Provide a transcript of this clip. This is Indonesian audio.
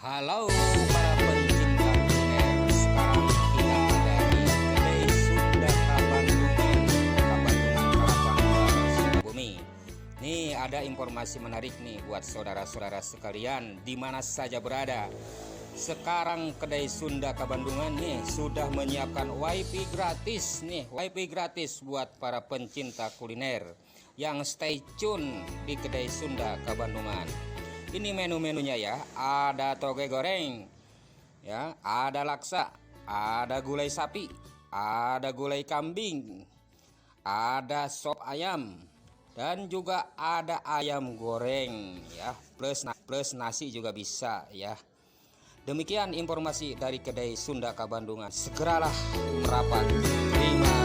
Halo para pencinta kuliner, sekarang kita ada di Kedai Sunda Kabandungan, Kelapa Sukabumi. Nih ada informasi menarik nih buat saudara-saudara sekalian di mana saja berada. Sekarang Kedai Sunda Kabandungan nih sudah menyiapkan WiFi gratis nih, WiFi gratis buat para pencinta kuliner yang stay tune di Kedai Sunda Kabandungan. Ini menu-menunya ya, ada toge goreng, ya, ada laksa, ada gulai sapi, ada gulai kambing, ada sop ayam, dan juga ada ayam goreng, ya, plus nasi juga bisa, ya. Demikian informasi dari Kedai Sunda Kabandungan. Segeralah merapat. Terima